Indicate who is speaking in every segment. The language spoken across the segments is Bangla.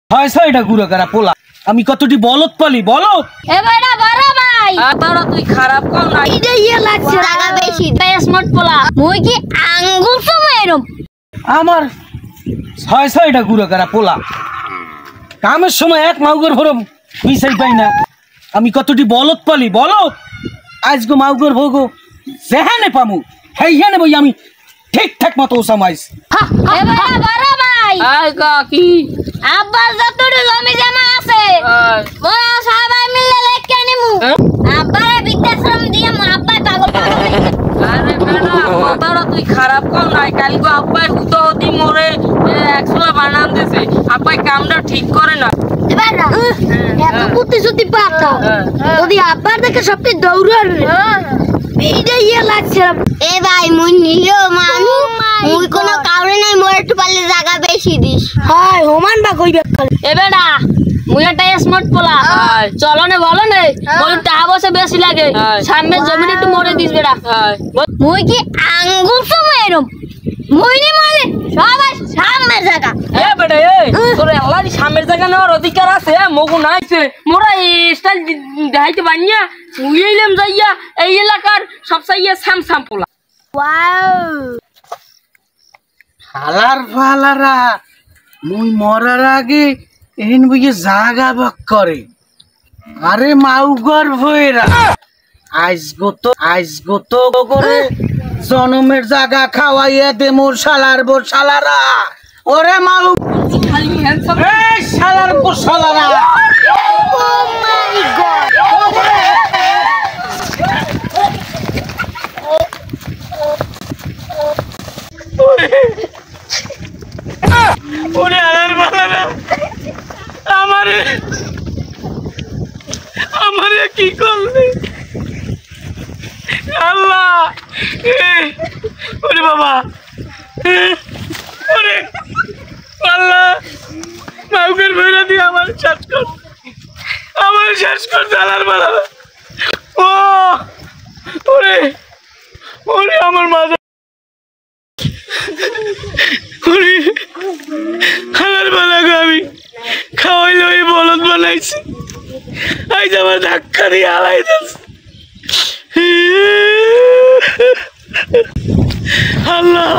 Speaker 1: হয় ছয়টা গুড়াগাড়া পোলা আমি কতটি বলত পালি বলো
Speaker 2: এ বেটা বড় ভাই
Speaker 3: তারা তুই খারাপ কম না
Speaker 2: ইদে ইয়ে লাগছে টাকা বেশি স্মার্ট পোলা মুই কি আঙ্গুল সময় এরম
Speaker 1: আমার ছয়টা গুড়াগাড়া পোলা কামের সময় এক মাউগর ভরম মিশাই পাই না আমি কতটি বলত পালি বলো আজগো মাউগর ভোগো যেখানে পামু সেইখানে বই আমি ঠিকঠাক মতো সামাইস
Speaker 2: এ বেটা বড় ভাই
Speaker 3: আই কাকি
Speaker 2: আব্বার যতটুকু জমি জমা আছে মোরা সবাই মিলে লেখকে নিমু আব্বারে বৃদ্ধাশ্রম দিয়ে আব্বাই পাগল
Speaker 3: আরে বেটা তারা তুই খারাপ কম নাই কালকে আব্বাই হুতো হতি মোরে 100 বানান দিছে আব্বাই কামটা ঠিক করে না
Speaker 2: এবার এত বুদ্ধি যদি পাতা যদি আব্বার দেখে সবটি দৌড়ার এইটা ইয়ে লাগছে এ ভাই মুই নিলো মানু মুই কোনো কারণে নাই মোর একটু পারলে জায়গা বেশি দিস হয় হোমান বা কইবে এ বেটা মুই একটা স্মার্ট পোলা চলো নে বলো নে বল টাকা বসে বেশি লাগে সামনে জমিন একটু মরে দিস বেটা মুই কি আঙ্গুল সময় এরম মুই নি মানে সবাই সামনের জায়গা
Speaker 3: এ বেটা এ তোর আল্লাহর সামনের জায়গা নেওয়ার অধিকার আছে মগু নাইছে মোরা এই স্টাইল দেখাইতে বানিয়া উইলেম যাইয়া এই এলাকার সবচাইয়ে স্যামসাম পোলা
Speaker 2: ওয়াও
Speaker 1: হালার ফালারা মুই মরার আগে এহেন বইয়ে জাগা বাক করে আরে মাউগর ভয়েরা আইজগো তো করে জনমের জাগা খাওয়াইয়া দে মোর শালার বোর শালারা ওরে মাউ
Speaker 3: খালি হ্যান্ডসাম
Speaker 1: এই শালার বোর শালারা
Speaker 2: ও মাই গড
Speaker 1: ওরে হালার ফালারা আমারে কি করলে আল্লাহ ওরে বাবা ওরে আল্লাহ মাউকের ভৈরা দিয়ে আমার শেষ কর জালার মালা ও ওরে ওরে আমার মাজা ওরে খালার মালাকে আমি খাওয়াইলে ওই বলদ বানাইছি আজ আমার ধাক্কা দিয়ে হালাই দিচ্ছে আল্লাহ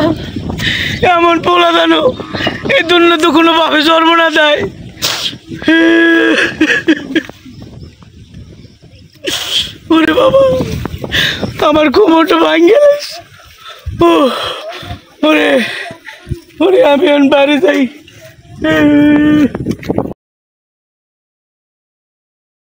Speaker 1: এমন পোলা জানো এই দুনিয়া তো কোনো বাপে জন্ম না দেয় ওরে বাবা আমার কোমরটা ভাঙে গেছে ও ওরে ওরে আমি বাড়ি যাই